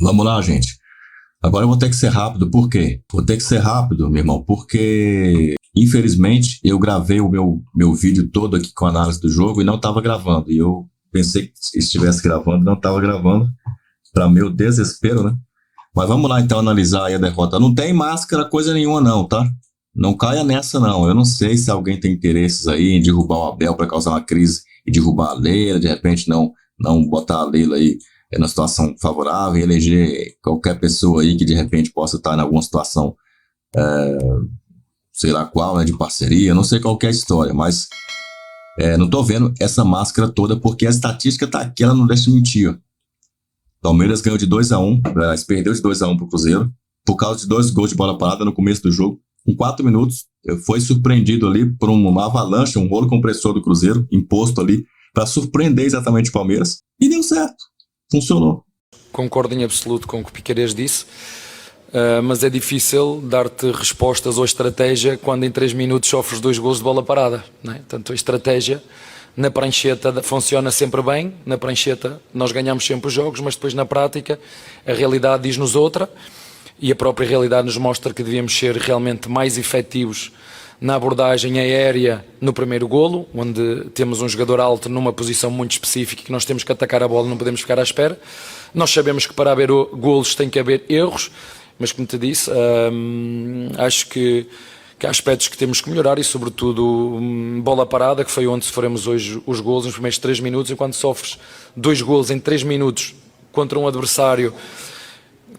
Vamos lá, gente. Agora eu vou ter que ser rápido, por quê? Vou ter que ser rápido, meu irmão, porque infelizmente eu gravei o meu vídeo todo aqui com a análise do jogo e não estava gravando. E eu pensei que estivesse gravando, não estava gravando, para meu desespero, né? Mas vamos lá então analisar aí a derrota. Não tem máscara coisa nenhuma não, tá? Não caia nessa não. Eu não sei se alguém tem interesses aí em derrubar o Abel para causar uma crise e derrubar a Leila, de repente não botar a Leila aí na situação favorável e eleger qualquer pessoa aí que de repente possa estar em alguma situação, sei lá qual, né, de parceria, não sei qual que é a história, mas não tô vendo essa máscara toda porque a estatística tá aqui, ela não deixa mentir, ó. Palmeiras ganhou de 2-1, perdeu de 2-1 pro Cruzeiro, por causa de 2 gols de bola parada no começo do jogo. Em 4 minutos, foi surpreendido ali por uma avalanche, um rolo compressor do Cruzeiro, imposto ali, para surpreender exatamente o Palmeiras, e deu certo, funcionou. Concordo em absoluto com o que o Piquerez disse, mas é difícil dar-te respostas ou estratégia quando em 3 minutos sofres 2 gols de bola parada, não é? Portanto, a estratégia na prancheta funciona sempre bem, na prancheta nós ganhamos sempre os jogos, mas depois na prática a realidade diz-nos outra e a própria realidade nos mostra que devíamos ser realmente mais efetivos na abordagem aérea no primeiro golo, onde temos um jogador alto numa posição muito específica que nós temos que atacar a bola, não podemos ficar à espera. Nós sabemos que para haver golos tem que haver erros, mas como te disse, acho que há aspectos que temos que melhorar e sobretudo bola parada, que foi onde sofremos hoje os golos nos primeiros 3 minutos, e quando sofres 2 golos em 3 minutos contra um adversário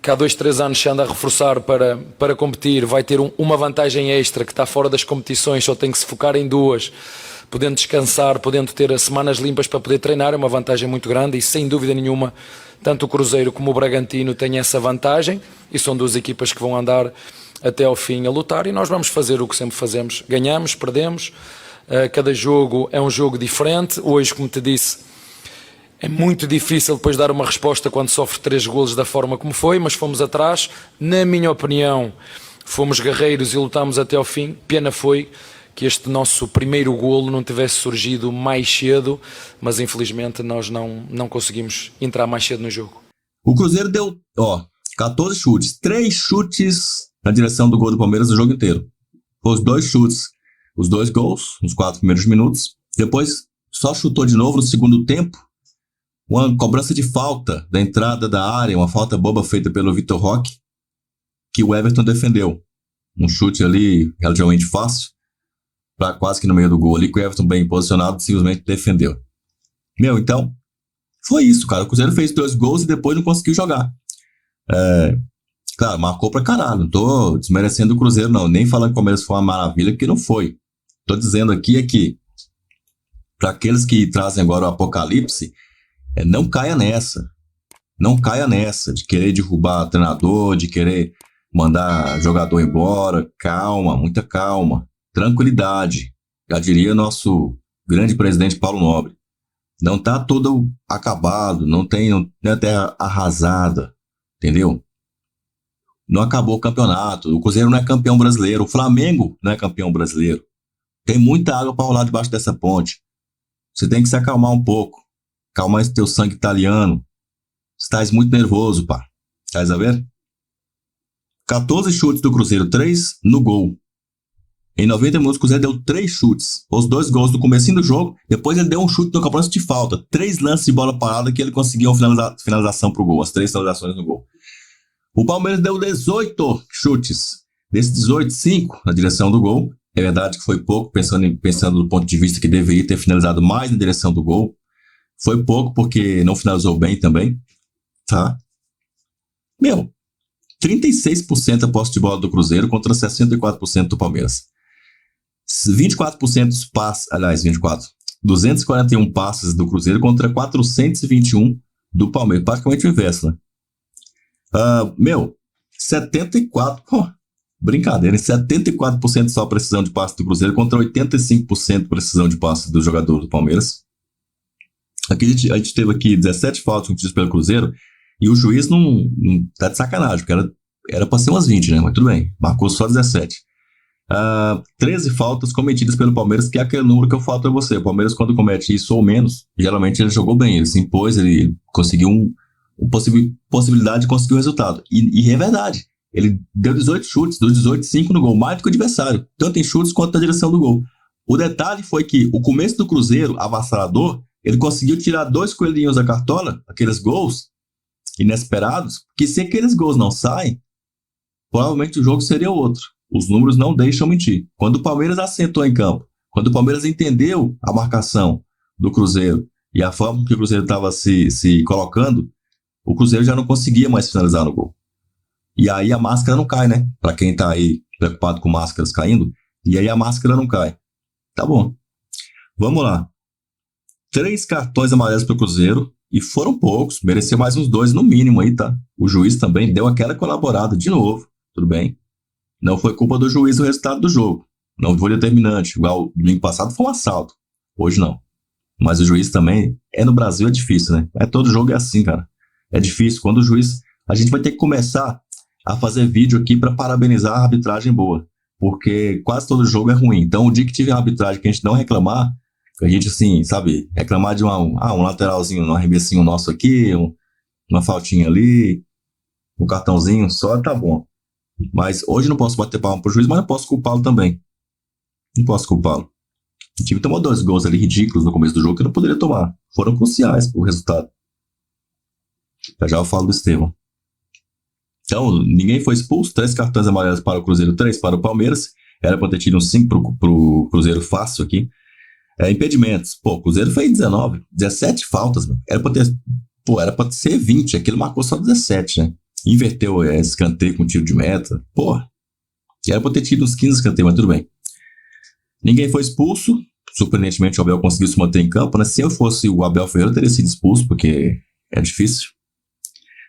que há 2, 3 anos se anda a reforçar para competir, vai ter uma vantagem extra, que está fora das competições, só tem que se focar em 2, podendo descansar, podendo ter semanas limpas para poder treinar, é uma vantagem muito grande e sem dúvida nenhuma, tanto o Cruzeiro como o Bragantino têm essa vantagem e são 2 equipas que vão andar até ao fim a lutar e nós vamos fazer o que sempre fazemos, ganhamos, perdemos, cada jogo é um jogo diferente. Hoje, como te disse, é muito difícil depois dar uma resposta quando sofre 3 golos da forma como foi, mas fomos atrás, na minha opinião fomos guerreiros e lutámos até ao fim. Pena foi que este nosso primeiro golo não tivesse surgido mais cedo, mas infelizmente nós não conseguimos entrar mais cedo no jogo. O Cruzeiro deu 14 chutes, 3 chutes na direção do gol do Palmeiras o jogo inteiro. Os 2 chutes, os 2 gols, nos 4 primeiros minutos. Depois só chutou de novo no segundo tempo. Uma cobrança de falta da entrada da área, uma falta boba feita pelo Vitor Roque, que o Everton defendeu. Um chute ali relativamente fácil, para quase que no meio do gol ali, que o Everton bem posicionado simplesmente defendeu. Então, foi isso, cara. O Cruzeiro fez 2 gols e depois não conseguiu jogar. Claro, marcou pra caralho, não tô desmerecendo o Cruzeiro não, nem falando que o Palmeiras foi uma maravilha, porque não foi. Tô dizendo aqui que, para aqueles que trazem agora o apocalipse, não caia nessa. Não caia nessa de querer derrubar treinador, de querer mandar jogador embora. Calma, muita calma. Tranquilidade. Já diria nosso grande presidente Paulo Nobre. Não tá todo acabado, não tem a terra arrasada, entendeu? Não acabou o campeonato. O Cruzeiro não é campeão brasileiro. O Flamengo não é campeão brasileiro. Tem muita água para rolar debaixo dessa ponte. Você tem que se acalmar um pouco. Calmar esse teu sangue italiano. Estás muito nervoso, pá. Estás a ver? 14 chutes do Cruzeiro, 3 no gol. Em 90 minutos o Cruzeiro deu 3 chutes. Os 2 gols do comecinho do jogo. Depois ele deu um chute no campeonato de falta. 3 lances de bola parada que ele conseguiu uma finalização pro gol. As 3 finalizações no gol. O Palmeiras deu 18 chutes. Desses 18, 5 na direção do gol. É verdade que foi pouco, pensando do ponto de vista que deveria ter finalizado mais na direção do gol. Foi pouco porque não finalizou bem também. Tá? 36% a posse de bola do Cruzeiro contra 64% do Palmeiras. 24% dos passes, 241 passes do Cruzeiro contra 421 do Palmeiras. Praticamente o inverso, né? 74% só precisão de passe do Cruzeiro contra 85% precisão de passe do jogador do Palmeiras. Aqui a gente teve aqui 17 faltas cometidas pelo Cruzeiro e o juiz não tá de sacanagem, porque era para ser umas 20, né? Mas tudo bem, marcou só 17. 13 faltas cometidas pelo Palmeiras, que é aquele número que eu falo para você. O Palmeiras, quando comete isso ou menos, geralmente ele jogou bem, ele se impôs, ele conseguiu possibilidade de conseguir o resultado. E é verdade. Ele deu 18 chutes, dos 18, 5 no gol, mais do que o adversário, tanto em chutes quanto na direção do gol. O detalhe foi que o começo do Cruzeiro, avassalador, ele conseguiu tirar 2 coelhinhos da cartola, aqueles gols inesperados, que se aqueles gols não saem, provavelmente o jogo seria outro. Os números não deixam mentir. Quando o Palmeiras assentou em campo, quando o Palmeiras entendeu a marcação do Cruzeiro e a forma que o Cruzeiro estava se colocando, o Cruzeiro já não conseguia mais finalizar no gol. E aí a máscara não cai, né? Para quem tá aí preocupado com máscaras caindo, e aí a máscara não cai. Tá bom. Vamos lá. 3 cartões amarelos pro Cruzeiro, e foram poucos, mereceu mais uns 2 no mínimo aí, tá? O juiz também deu aquela colaborada de novo, tudo bem? Não foi culpa do juiz o resultado do jogo. Não foi determinante, igual domingo passado foi um assalto. Hoje não. Mas o juiz também, no Brasil é difícil, né? Todo jogo é assim, cara. É difícil. Quando o juiz... A gente vai ter que começar a fazer vídeo aqui para parabenizar a arbitragem boa, porque quase todo jogo é ruim. Então, o dia que tiver uma arbitragem que a gente não reclamar, a gente, assim, sabe, reclamar de um lateralzinho, um arremessinho nosso aqui, uma faltinha ali, um cartãozinho só, tá bom. Mas hoje não posso bater palma pro juiz, mas não posso culpá-lo também. Não posso culpá-lo. O time tomou 2 gols ali ridículos no começo do jogo que não poderia tomar. Foram cruciais pro resultado. Já eu falo do Estevão. Então, ninguém foi expulso, 3 cartões amarelos para o Cruzeiro, 3 para o Palmeiras. Era para ter tido uns 5 pro Cruzeiro fácil aqui. Impedimentos. O Cruzeiro fez 19, 17 faltas, meu. Era para ser 20, aquilo marcou só 17, né? Inverteu escanteio com tiro de meta. Era para ter tido uns 15 escanteios, mas tudo bem. Ninguém foi expulso. Surpreendentemente, o Abel conseguiu se manter em campo, né? Se eu fosse o Abel Ferreira, eu teria sido expulso, porque é difícil.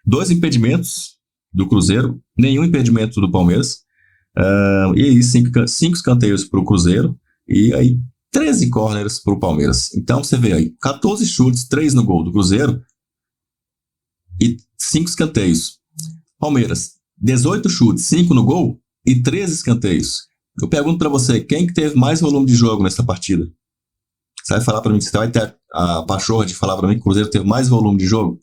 2 impedimentos do Cruzeiro, nenhum impedimento do Palmeiras, e aí 5 escanteios para o Cruzeiro, e aí 13 corners para o Palmeiras. Então você vê aí, 14 chutes, 3 no gol do Cruzeiro, e 5 escanteios. Palmeiras, 18 chutes, 5 no gol, e 13 escanteios. Eu pergunto para você, quem que teve mais volume de jogo nessa partida? Você vai falar para mim, você vai ter a pachorra de falar para mim que o Cruzeiro teve mais volume de jogo?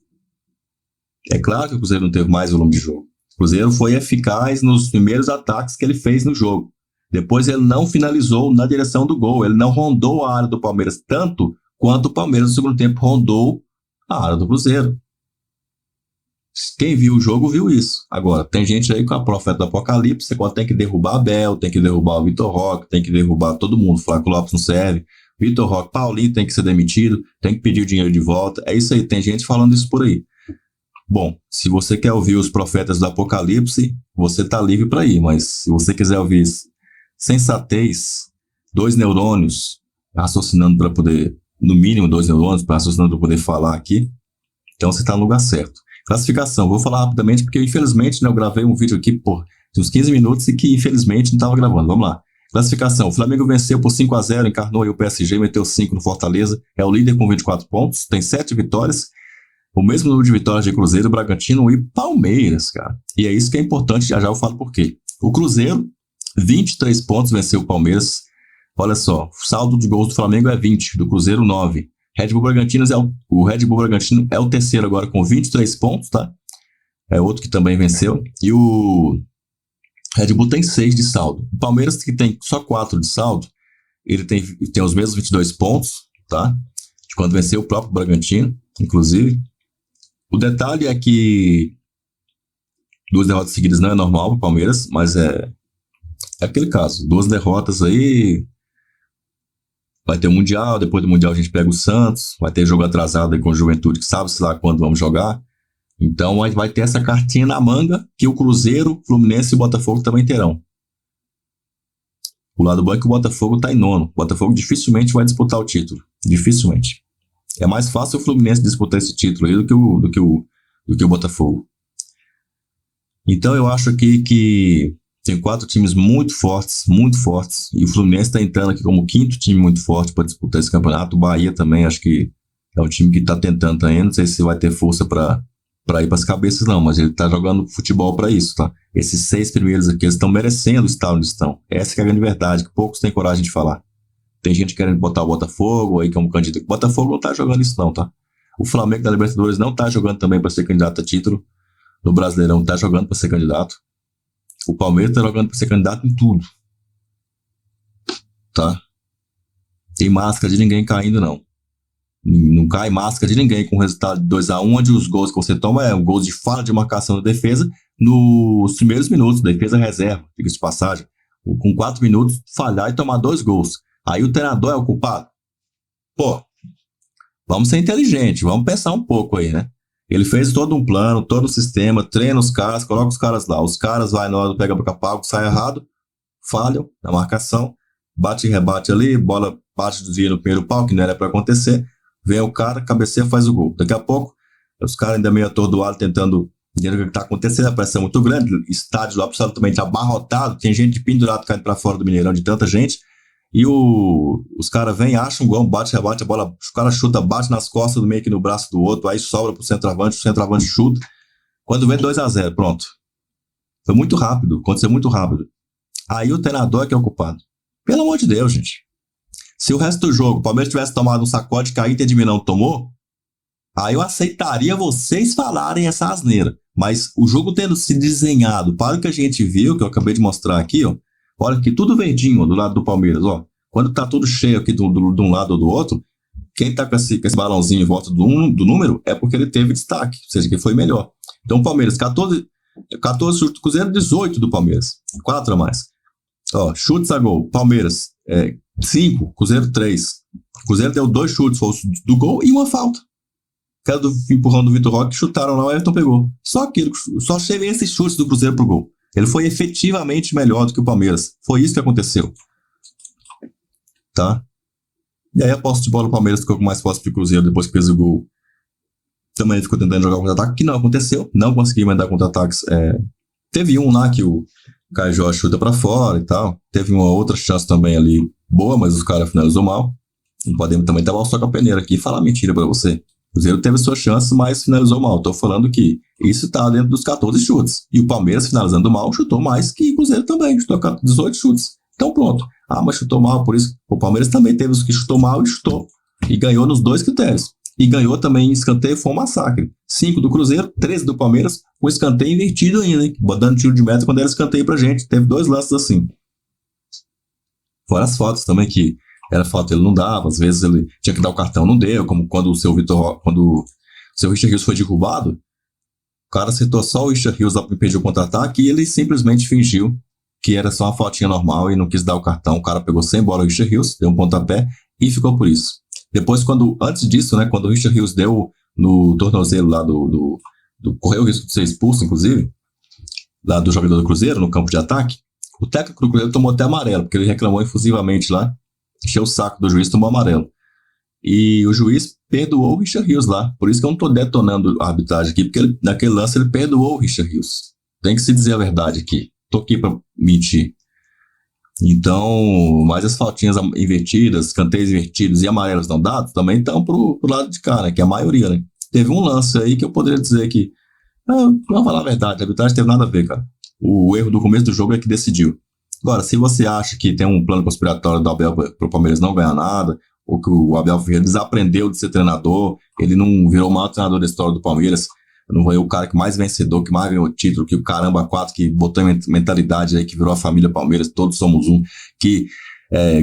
É claro que o Cruzeiro não teve mais volume de jogo. O Cruzeiro foi eficaz nos primeiros ataques que ele fez no jogo. Depois ele não finalizou na direção do gol. Ele não rondou a área do Palmeiras tanto quanto o Palmeiras no segundo tempo rondou a área do Cruzeiro. Quem viu o jogo viu isso. Agora, tem gente aí com a profeta do Apocalipse, quando tem que derrubar Abel, tem que derrubar o Vitor Roque, tem que derrubar todo mundo. Flávio Lopes não serve. Vitor Roque, Paulinho tem que ser demitido, tem que pedir o dinheiro de volta. É isso aí, tem gente falando isso por aí. Bom, se você quer ouvir os profetas do Apocalipse, você está livre para ir, mas se você quiser ouvir sensatez, 2 neurônios raciocinando para poder, no mínimo 2 neurônios raciocinando para poder falar aqui, então você está no lugar certo. Classificação, vou falar rapidamente porque infelizmente, né, eu gravei um vídeo aqui por uns 15 minutos e que infelizmente não estava gravando. Vamos lá. Classificação, o Flamengo venceu por 5-0, encarnou aí o PSG, meteu 5 no Fortaleza, é o líder com 24 pontos, tem 7 vitórias, o mesmo número de vitórias de Cruzeiro, Bragantino e Palmeiras, cara. E é isso que é importante, já eu falo por quê. O Cruzeiro, 23 pontos, venceu o Palmeiras. Olha só, o saldo de gols do Flamengo é 20, do Cruzeiro 9. Red Bull Bragantino o Red Bull Bragantino é o terceiro agora com 23 pontos, tá? É outro que também venceu. E o Red Bull tem 6 de saldo. O Palmeiras, que tem só 4 de saldo, ele tem os mesmos 22 pontos, tá? De quando venceu o próprio Bragantino, inclusive. O detalhe é que 2 derrotas seguidas não é normal para o Palmeiras, mas é aquele caso. 2 derrotas aí, vai ter o Mundial, depois do Mundial a gente pega o Santos, vai ter jogo atrasado aí com o Juventude, que sabe-se lá quando vamos jogar. Então vai ter essa cartinha na manga que o Cruzeiro, Fluminense e o Botafogo também terão. O lado bom é que o Botafogo está em 9º. O Botafogo dificilmente vai disputar o título. Dificilmente. É mais fácil o Fluminense disputar esse título aí do que o Botafogo. Então eu acho aqui que tem 4 times muito fortes, e o Fluminense está entrando aqui como o 5º time muito forte para disputar esse campeonato. O Bahia também, acho que é um time que está tentando também, não sei se vai ter força para ir para as cabeças não, mas ele está jogando futebol para isso, tá? Esses 6 primeiros aqui, eles estão merecendo estar onde estão. Essa que é a grande verdade, que poucos têm coragem de falar. Tem gente querendo botar o Botafogo aí como candidato. O Botafogo não tá jogando isso não, tá? O Flamengo da Libertadores não tá jogando também para ser candidato a título. No Brasileirão tá jogando para ser candidato. O Palmeiras tá jogando para ser candidato em tudo. Tá? Tem máscara de ninguém caindo, não. Não cai máscara de ninguém com o resultado de 2-1, onde os gols que você toma é gols de falha de marcação da defesa nos primeiros minutos, defesa reserva, diga-se de passagem. Com 4 minutos, falhar e tomar 2 gols. Aí o treinador é o culpado? Pô, vamos ser inteligentes, vamos pensar um pouco aí, né? Ele fez todo um plano, todo um sistema, treina os caras, coloca os caras lá. Os caras vai na hora do pega para pago, sai errado, falham na marcação, bate e rebate ali, bola bate do dia no primeiro pau, que não era para acontecer. Vem o cara, cabeceia, faz o gol. Daqui a pouco, os caras ainda meio atordoados, tentando entender o que está acontecendo, a pressão é muito grande, estádio lá absolutamente abarrotado, tem gente pendurado caindo para fora do Mineirão de tanta gente, e os caras vêm, acham um gol, bate, rebate, a bola, os caras chutam, bate nas costas do meio que no braço do outro, aí sobra pro centroavante, o centroavante chuta, quando vem 2-0, pronto. Foi muito rápido, aconteceu muito rápido. Aí o treinador é que é o culpado. Pelo amor de Deus, gente. Se o resto do jogo, o Palmeiras tivesse tomado um sacode que a Inter de Milão tomou, aí eu aceitaria vocês falarem essa asneira. Mas o jogo tendo se desenhado para o que a gente viu, que eu acabei de mostrar aqui, ó, olha aqui, tudo verdinho ó, do lado do Palmeiras. Ó. Quando tá tudo cheio aqui de um lado ou do outro, quem tá com esse balãozinho em volta do número é porque ele teve destaque, ou seja, que foi melhor. Então o Palmeiras, 14 chutes do Cruzeiro, 18 do Palmeiras. 4 a mais. Ó, chutes a gol, Palmeiras 5, Cruzeiro 3. Cruzeiro deu 2 chutes, foi do gol e uma falta. Cara do empurrão do Vitor Roque, chutaram lá, o Everton pegou. Só chega esses chutes do Cruzeiro pro gol. Ele foi efetivamente melhor do que o Palmeiras. Foi isso que aconteceu. Tá? E aí a posse de bola do Palmeiras ficou com mais posse do Cruzeiro depois que fez o gol. Também ficou tentando jogar contra-ataque, que não aconteceu. Não conseguiu mandar contra-ataques. Teve um lá que o Caio Jorge chuta pra fora e tal. Teve uma outra chance também ali boa, mas os caras finalizou mal. Não podemos também dar o sol com a peneira aqui e falar mentira pra você. O Cruzeiro teve sua chance, mas finalizou mal. Tô falando que isso tá dentro dos 14 chutes. E o Palmeiras, finalizando mal, chutou mais que o Cruzeiro também. Chutou 18 chutes. Então pronto. Ah, mas chutou mal, por isso. O Palmeiras também teve os que chutou mal e chutou. E ganhou nos 2 critérios. E ganhou também em escanteio, foi um massacre. 5 do Cruzeiro, 13 do Palmeiras, com escanteio invertido ainda, hein? Dando tiro de meta quando era escanteio pra gente. Teve 2 lances assim. Fora as fotos também, que era falta, ele não dava. Às vezes ele tinha que dar o cartão, não deu. Como quando o seu Richard Rios foi derrubado, o cara acertou só o Richard Rios lá para impedir o contra-ataque e ele simplesmente fingiu que era só uma faltinha normal e não quis dar o cartão. O cara pegou sem bola o Richard Rios, deu um pontapé e ficou por isso. Depois, antes disso, né, quando o Richard Rios deu no tornozelo lá correu o risco de ser expulso, inclusive, lá do jogador do Cruzeiro, no campo de ataque, o técnico do Cruzeiro tomou até amarelo, porque ele reclamou efusivamente lá, encheu o saco do juiz, tomou amarelo. E o juiz perdoou o Richard Rios lá. Por isso que eu não estou detonando a arbitragem aqui, porque naquele lance ele perdoou o Richard Rios. Tem que se dizer a verdade aqui. Tô aqui para mentir. Então, mas as faltinhas invertidas, canteiros invertidos e amarelos não dados também estão pro lado de cá, né? Que é a maioria, né? Teve um lance aí que eu poderia dizer que não falar a verdade, a arbitragem teve nada a ver, cara. O erro do começo do jogo é que decidiu. Agora, se você acha que tem um plano conspiratório do Abel para o Palmeiras não ganhar nada, ou que o Abel Ferreira desaprendeu de ser treinador, ele não virou o maior treinador da história do Palmeiras, não foi o cara que mais vencedor, que mais ganhou título, que o caramba 4, que botou em mentalidade aí, que virou a família Palmeiras, todos somos um, que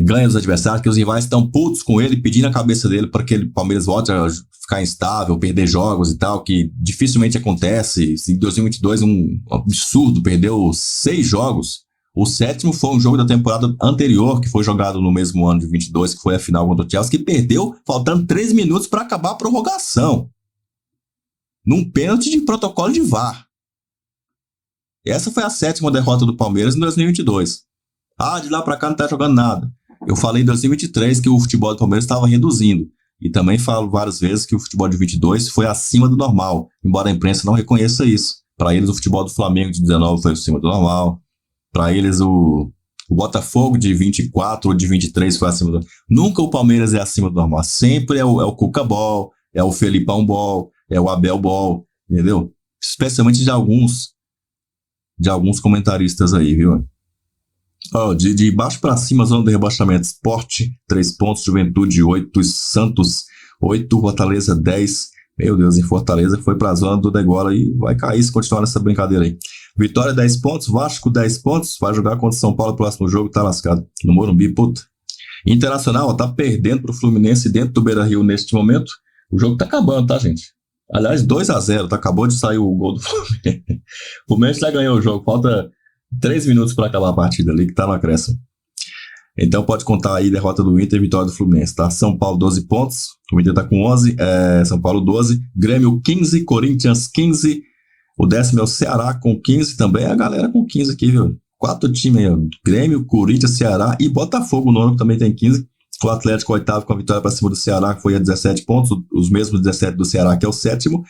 ganha os adversários, que os rivais estão putos com ele, pedindo a cabeça dele para que o Palmeiras volte a ficar instável, perder jogos e tal, que dificilmente acontece. Em 2022, um absurdo, perdeu 6 jogos. O 7º foi um jogo da temporada anterior, que foi jogado no mesmo ano de 22, que foi a final contra o Chelsea, que perdeu faltando 3 minutos para acabar a prorrogação. Num pênalti de protocolo de VAR. Essa foi a 7ª derrota do Palmeiras em 2022. De lá para cá não tá jogando nada. Eu falei em 2023 que o futebol do Palmeiras estava reduzindo. E também falo várias vezes que o futebol de 22 foi acima do normal, embora a imprensa não reconheça isso. Para eles, o futebol do Flamengo de 19 foi acima do normal. Para eles, o Botafogo de 24 ou de 23 foi acima do normal. Nunca o Palmeiras é acima do normal. Sempre é o Cuca Ball, é o Felipão Ball, é o Abel Ball, entendeu? Especialmente de alguns comentaristas aí, viu? De baixo para cima, zona de rebaixamento. Sport, 3 pontos, Juventude, 8, Santos, 8, Fortaleza, 10, Meu Deus, em Fortaleza foi pra zona do degola e vai cair se continuar nessa brincadeira aí. Vitória 10 pontos, Vasco 10 pontos, vai jogar contra o São Paulo no próximo jogo, tá lascado. No Morumbi, puta. Internacional, ó, tá perdendo pro Fluminense dentro do Beira-Rio neste momento. O jogo tá acabando, tá, gente? Aliás, 2-0, tá? Acabou de sair o gol do Fluminense. O Fluminense já ganhou o jogo, falta 3 minutos para acabar a partida ali, que tá no acréscimo. Então pode contar aí derrota do Inter e vitória do Fluminense, tá? São Paulo 12 pontos, o Inter tá com 11, São Paulo 12, Grêmio 15, Corinthians 15, o 10º é o Ceará com 15 também, a galera com 15 aqui, viu? 4 times aí, ó. Grêmio, Corinthians, Ceará e Botafogo, o nono que também tem 15. O Atlético, oitavo, com a vitória para cima do Ceará, que foi a 17 pontos, os mesmos 17 do Ceará, que é o 7º.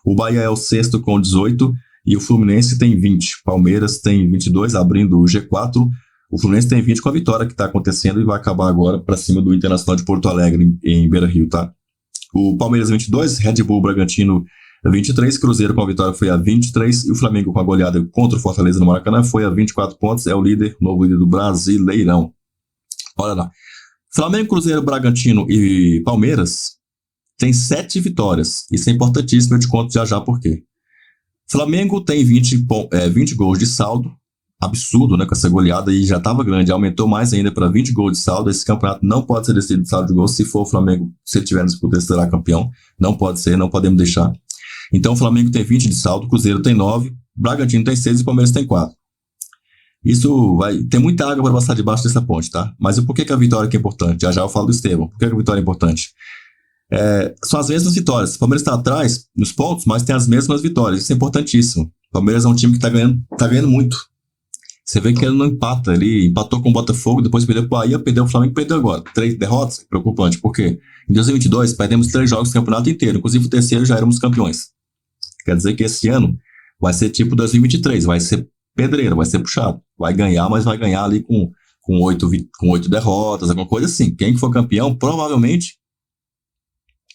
O Bahia é o 6º com 18 e o Fluminense tem 20. Palmeiras tem 22, abrindo o G4. O Fluminense tem 20 com a vitória que está acontecendo e vai acabar agora para cima do Internacional de Porto Alegre, em Beira-Rio, tá? O Palmeiras 22, Red Bull Bragantino 23, Cruzeiro com a vitória foi a 23 e o Flamengo com a goleada contra o Fortaleza no Maracanã foi a 24 pontos, é o líder, novo líder do Brasileirão. Olha lá. Flamengo, Cruzeiro, Bragantino e Palmeiras tem 7 vitórias. Isso é importantíssimo, eu te conto já por quê. Flamengo tem 20 gols de saldo, absurdo, né, com essa goleada, e já estava grande, aumentou mais ainda para 20 gols de saldo. Esse campeonato não pode ser decidido de saldo de gols. Se for o Flamengo, se ele tiver disputa, ele será campeão. Não pode ser, não podemos deixar. Então o Flamengo tem 20 de saldo, o Cruzeiro tem 9, Bragantino tem 6 e o Palmeiras tem 4. Isso vai... Tem muita água para passar debaixo dessa ponte, tá? Mas por que a vitória aqui é importante? Já eu falo do Estevão. Por que a vitória é importante? São as mesmas vitórias. O Palmeiras está atrás nos pontos, mas tem as mesmas vitórias. Isso é importantíssimo. O Palmeiras é um time que está ganhando muito. Você vê que ele não empata. Ele empatou com o Botafogo, depois perdeu para o Bahia, perdeu o Flamengo e perdeu agora. 3 derrotas? Preocupante. Por quê? Em 2022, perdemos 3 jogos do campeonato inteiro. Inclusive o terceiro já éramos campeões. Quer dizer que esse ano vai ser tipo 2023. Vai ser pedreiro, vai ser puxado. Vai ganhar, mas vai ganhar ali com 8 derrotas, alguma coisa assim. Quem for campeão, provavelmente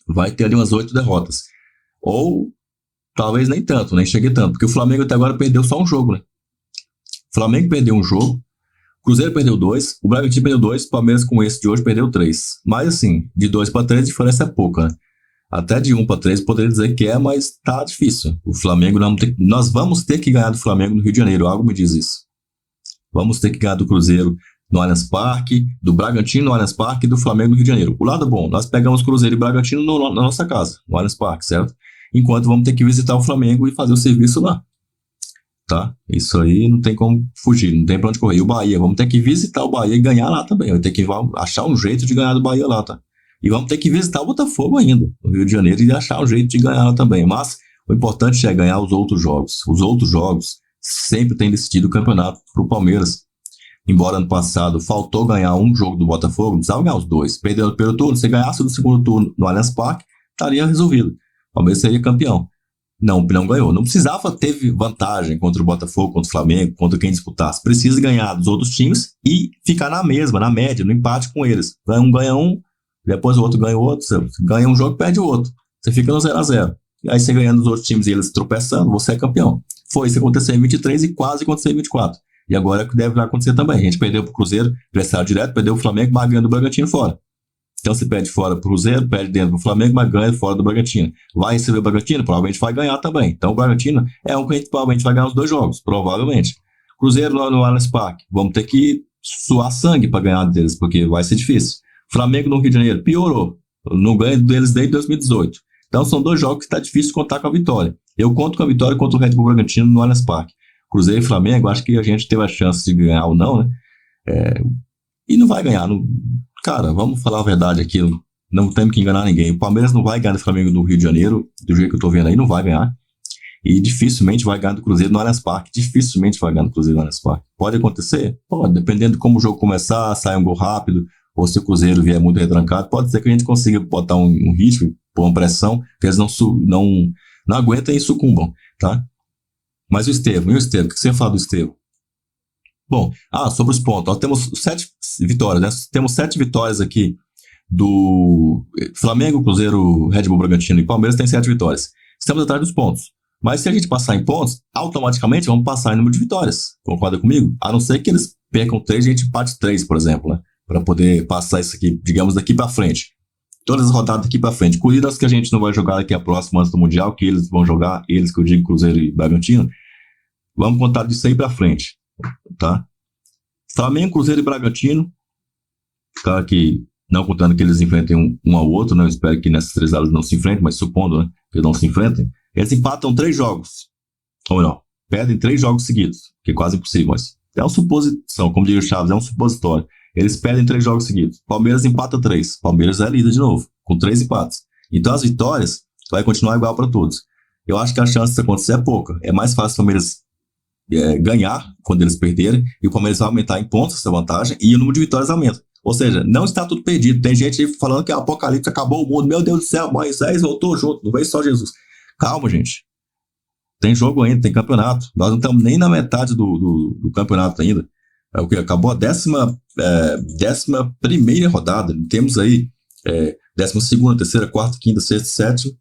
vai ter ali umas 8 derrotas. Ou talvez nem tanto, nem chegue tanto. Porque o Flamengo até agora perdeu só um jogo, né? O Flamengo perdeu um jogo, o Cruzeiro perdeu 2, o Bragantino perdeu 2, o Palmeiras com esse de hoje perdeu 3. Mas assim, de 2 para 3 a diferença é pouca, né? Até de 1 para 3 poderia dizer que é, mas tá difícil. O Flamengo, nós vamos ter que ganhar do Flamengo no Rio de Janeiro, algo me diz isso. Vamos ter que ganhar do Cruzeiro no Allianz Parque, do Bragantino no Allianz Parque e do Flamengo no Rio de Janeiro. O lado bom, nós pegamos Cruzeiro e Bragantino na nossa casa, no Allianz Parque, certo? Enquanto vamos ter que visitar o Flamengo e fazer o serviço lá. Tá? Isso aí não tem como fugir, não tem pra onde correr. E o Bahia, vamos ter que visitar o Bahia e ganhar lá também. Vai ter que achar um jeito de ganhar do Bahia lá, tá? E vamos ter que visitar o Botafogo ainda, no Rio de Janeiro, e achar um jeito de ganhar lá também. Mas o importante é ganhar os outros jogos. Os outros jogos sempre têm decidido o campeonato pro Palmeiras. Embora ano passado faltou ganhar um jogo do Botafogo, não precisava ganhar os 2. Perdeu no primeiro turno, se ganhasse no segundo turno no Allianz Parque, estaria resolvido. O Palmeiras seria campeão. Não ganhou. Não precisava ter vantagem contra o Botafogo, contra o Flamengo, contra quem disputasse. Precisa ganhar dos outros times e ficar na mesma, na média, no empate com eles. Ganha um, depois o outro ganha o outro. Você ganha um jogo e perde o outro. Você fica no 0-0. E aí você ganhando os outros times e eles tropeçando, você é campeão. Foi isso que aconteceu em 23 e quase aconteceu em 24. E agora é o que deve acontecer também. A gente perdeu pro Cruzeiro, adversário direto, perdeu o Flamengo, mas ganhando o Bragantino fora. Então você perde fora pro Cruzeiro, perde dentro do Flamengo, mas ganha fora do Bragantino. Vai receber o Bragantino? Provavelmente vai ganhar também. Então o Bragantino é um que a gente provavelmente vai ganhar os 2 jogos, provavelmente. Cruzeiro no Allianz Parque, vamos ter que suar sangue para ganhar deles, porque vai ser difícil. Flamengo no Rio de Janeiro, piorou. Não ganha deles desde 2018. Então são 2 jogos que está difícil contar com a vitória. Eu conto com a vitória contra o Red Bull Bragantino no Allianz Parque. Cruzeiro e Flamengo, acho que a gente teve a chance de ganhar ou não, né? E não vai ganhar. Cara, vamos falar a verdade aqui, não temos que enganar ninguém. O Palmeiras não vai ganhar do Flamengo no Rio de Janeiro, do jeito que eu tô vendo aí, não vai ganhar. E dificilmente vai ganhar do Cruzeiro no Allianz Parque. Dificilmente vai ganhar do Cruzeiro no Allianz Parque. Pode acontecer? Pode, dependendo de como o jogo começar, sai um gol rápido, ou se o Cruzeiro vier muito retrancado, pode ser que a gente consiga botar um ritmo, pôr uma pressão, que eles não aguentam e sucumbam, tá? Mas o Estevão, o que você fala do Estevão? Bom, sobre os pontos, nós temos 7 vitórias, né? Temos 7 vitórias aqui do Flamengo, Cruzeiro, Red Bull Bragantino e Palmeiras tem 7 vitórias. Estamos atrás dos pontos. Mas se a gente passar em pontos, automaticamente vamos passar em número de vitórias. Concorda comigo? A não ser que eles percam 3 e a gente empate 3, por exemplo, né? Para poder passar isso aqui, digamos, daqui para frente. todas as rodadas daqui pra frente. Incluindo as que a gente não vai jogar daqui a próxima antes do Mundial, que eles vão jogar, eles que eu digo Cruzeiro e Bragantino, vamos contar disso aí pra frente, tá? Flamengo, Cruzeiro e Bragantino, claro que não contando que eles enfrentem um ao outro, né? Eu espero que nessas 3 áreas não se enfrentem, mas supondo, né, que não se enfrentem, eles empatam 3 jogos, ou não, perdem 3 jogos seguidos, que é quase impossível, mas é uma suposição, como diz o Chaves, é um supositório. Eles perdem 3 jogos seguidos, Palmeiras empata 3, Palmeiras é líder de novo, com 3 empates. Então as vitórias vai continuar igual para todos. Eu acho que a chance de acontecer é pouca, é mais fácil o Palmeiras ganhar quando eles perderem, e o Palmeiras vai aumentar em pontos essa vantagem, e o número de vitórias aumenta. Ou seja, não está tudo perdido. Tem gente falando que o apocalipse acabou o mundo. Meu Deus do céu, Moisés voltou junto. Não veio só Jesus. Calma, gente. Tem jogo ainda, tem campeonato. Nós não estamos nem na metade do campeonato ainda. É o que acabou a 11ª rodada. Temos aí 12ª, 3ª, 4ª, 5ª, 6ª,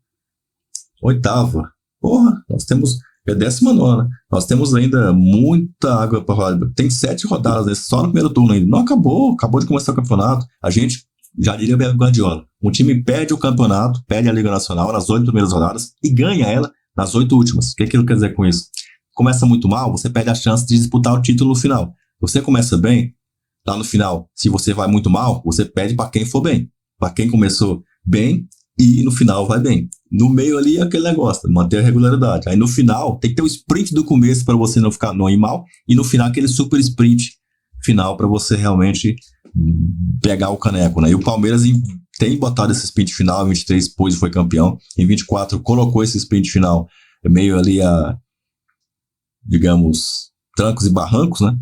7ª, 8ª. Porra, nós temos... É 19ª. Nós temos ainda muita água para rolar. Tem 7 rodadas, né? Só no primeiro turno ainda. Não acabou. Acabou de começar o campeonato. A gente, já diria o Guardiola, um time perde o campeonato, perde a Liga Nacional nas 8 primeiras rodadas e ganha ela nas 8 últimas. O que ele quer dizer com isso? Começa muito mal, você perde a chance de disputar o título no final. Você começa bem, lá no final, se você vai muito mal, você perde para quem for bem. Para quem começou bem e no final vai bem. No meio ali é aquele negócio, manter a regularidade. Aí no final, tem que ter o sprint do começo para você não ir mal, e no final aquele super sprint final para você realmente pegar o caneco, né? E o Palmeiras tem botado esse sprint final, em 23 pôs e foi campeão, em 24 colocou esse sprint final meio ali digamos, trancos e barrancos, né?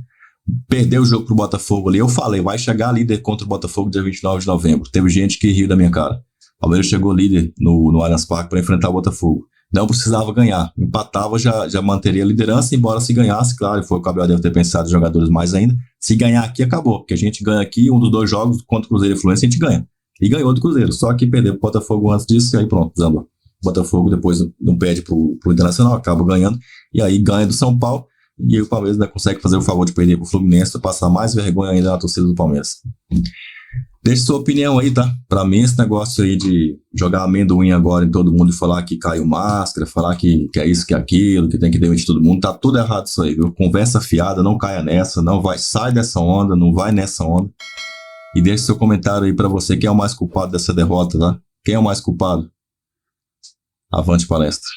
Perdeu o jogo pro Botafogo ali, eu falei, vai chegar líder contra o Botafogo dia 29 de novembro. Teve gente que riu da minha cara. O Palmeiras chegou líder no Allianz Parque para enfrentar o Botafogo. Não precisava ganhar. Empatava, já manteria a liderança, embora se ganhasse, claro, foi o que o Abel deve ter pensado, os jogadores mais ainda. Se ganhar aqui, acabou. Porque a gente ganha aqui, um dos 2 jogos contra o Cruzeiro e Fluminense, a gente ganha. E ganhou do Cruzeiro. Só que perdeu o Botafogo antes disso, e aí pronto, zamba. O Botafogo depois não perde pro Internacional, acaba ganhando. E aí ganha do São Paulo. E aí o Palmeiras ainda consegue fazer o favor de perder pro Fluminense, para passar mais vergonha ainda na torcida do Palmeiras. Deixe sua opinião aí, tá? Pra mim, esse negócio aí de jogar amendoim agora em todo mundo e falar que caiu máscara, falar que é isso, que é aquilo, que tem que demitir todo mundo, tá tudo errado isso aí, viu? Conversa fiada, não caia nessa, sai dessa onda, não vai nessa onda. E deixe seu comentário aí pra você, quem é o mais culpado dessa derrota, tá? Quem é o mais culpado? Avante palestra.